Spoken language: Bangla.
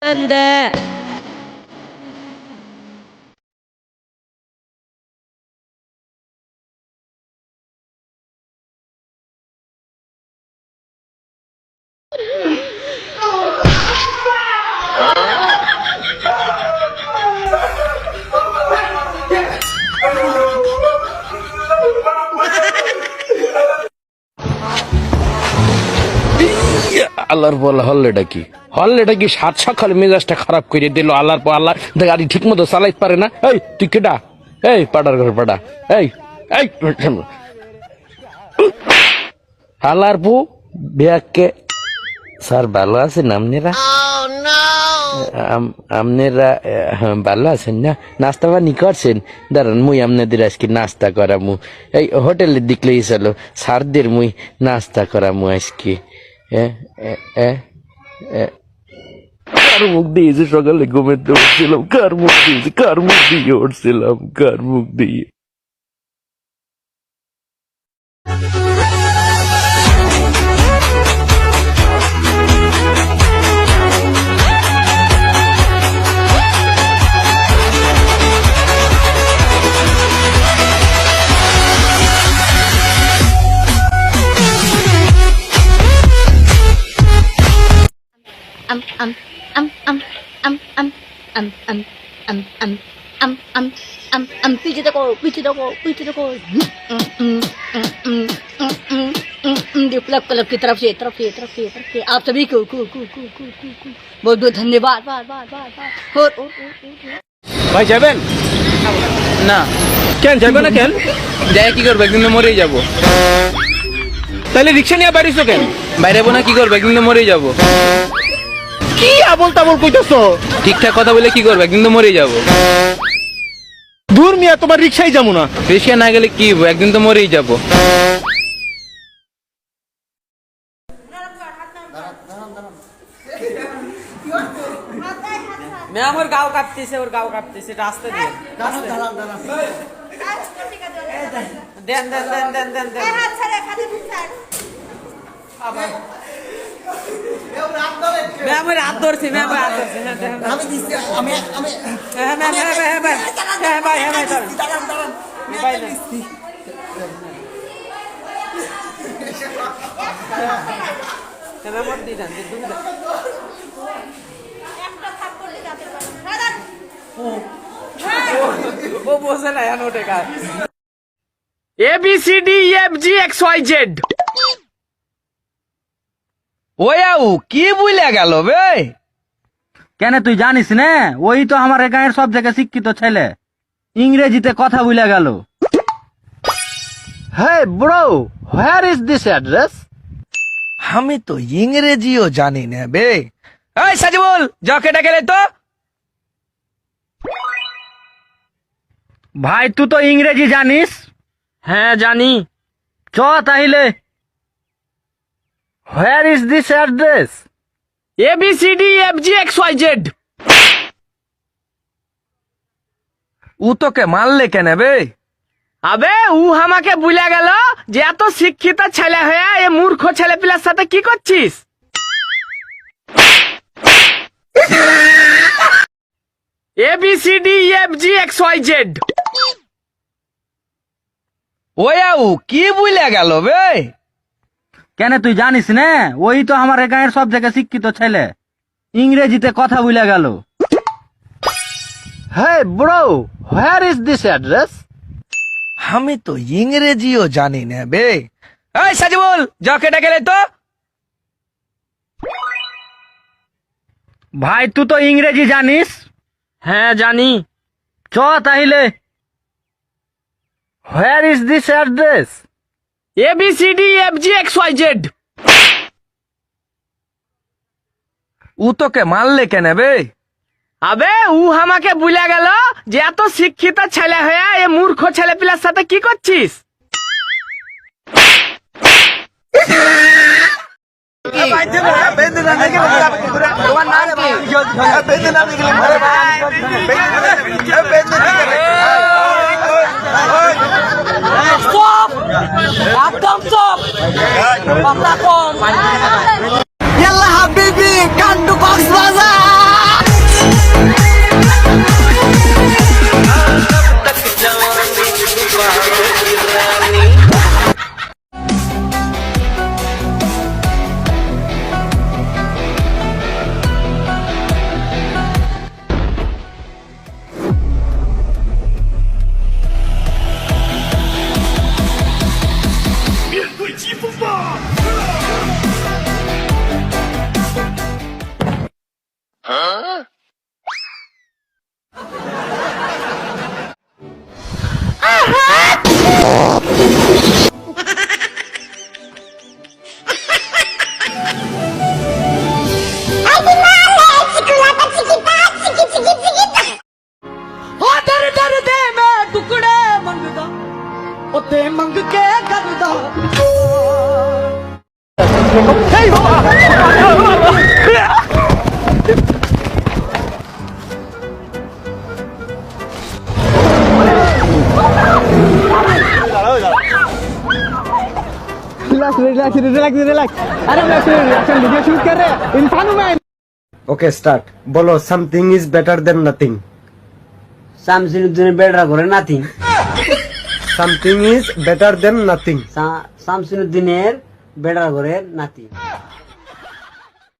Anda. আল্লাহর বলা হল্লেটা কি সাত সকালে মেজাজটা খারাপ করে দিল। আল্লাহর পর আল্লাহ গাড়ি ঠিক মতো চালাইতে পারে না। এই তুই কেডা? এই পাড়ার ঘর পাড়া, এই এই আল্লাহর পু ব্যাগকে স্যার ভালো আছেন আপনারা? আপনারা ভালো আছেন না? নাস্তা পানি করছেন? দাঁড়ান মুই আপনাদের আজকে নাস্তা করামু। এই হোটেলের দিকলেই চলো, স্যারদের মুই নাস্তা করামু আজকে। কার মুখ দিয়েছে সকালে ঘুমেতে উঠছিলাম? কার মুখ দিয়েছে? কার মুখ দিয়ে উঠছিলাম? কার মুখ দিয়ে? पीछे देखो पीछे देखो पीछे देखो क्लब की तरफ से तरफ से तरफ से तरफ से आप सभी को बहुत बहुत धन्यवाद बार बार बार बार और ভাই যাবেন না কেন? যাবেন না কেন? যাই কি করবে, একদিন তো মরেই যাবো। তাহলে রিক্সা নিয়ে বাড়িছো কেন? বাইরে যাবো না, কি করবে, একদিন তো মরেই যাবো। কি আবল তাবল কইতেছো? ঠিকঠাক কথা বলে কি করবে, একদিন তো মরেই যাবো। দূর মিয়া, তোমার রিক্সাই যাবো না। রিক্সা না গেলে কি হবো, একদিন তো মরেই যাবো। ম্যাম ওর গাও কাঁপতেছে রাস্তা দিয়ে দেন দেন দেন দেন দেন দেন ম্যাম ওর হাত ধরছি ম্যাম ওর হাত ধরছি আমি দিছি আমি হ্যাঁ ম্যাম হ্যাঁ ভাই হ্যাঁ ভাই দাঁড়ান ভাই দিছি ম্যাম ওর দি দেন তুমি দেন वो बोझे ना यार नोटे का ABCDEFGXYZ। ওয়াও কি বুইলা গেল বে? কেন তুই জানিস না? ওই তো আমার গাঁয়ের সব জায়গায় শিক্ষিত ছেলে, ইংরেজিতে কথা বুইলা গেল। Hey bro, where is this address? আমি তো ইংরেজিও জানি না বে। এই সাজিবুল, জকেটা গেলে তো। ভাই তুই তো ইংরেজি জানিস? হ্যাঁ জানি। চ তাইলে। Where is this address? ABCDEFGXYZ। ও তোকে মারলে কেন বে? আবে ও আমাকে বুলা গেল যে এত শিক্ষিত ছেলে হয়ে এ মূর্খ ছেলে পিলার সাথে কি করছিস? ABCDEFGXYZ। ওয়াও কি বুইলা গেল বে? কেন তুই জানিস না? ওই তো আমার গাঁয়ের সব জায়গায় শিক্ষিত ছেলে, ইংরেজিতে কথা বুইলা গেল। Hey bro, where is this address? আমি তো ইংরেজিও জানি না বে। এই সাজিবুল, জকেটা গেলে তো। ভাই তুই তো ইংরেজি জানিস? হ্যাঁ জানি। চ তাইলে। Where is this address? ABCDEFGXYZ। ও তোকে মারলে কেন বে? আবে ও আমাকে বুলা গেল যে এত শিক্ষিত ছেলে হয়ে এ মূর্খ ছেলে পিলার সাথে কি করছিস? তোমার নাম কি? Stop! একদম stop! কথা কম! يلا حبيبي كان بوكس بازار ਹੋ ਦਰ ਦਰ ਦੇ ਮੈਂ ਟੁਕੜੇ ਮੰਗਦਾ ਉੱਤੇ ਮੰਗ ਕੇ ਕਰਦਾ ওকে স্টার্ট বলো something is better than nothing শামসুদ্দিনের বেড়া করে nothing something is better than nothing শামসুদ্দিনের বেড়া করে নাতি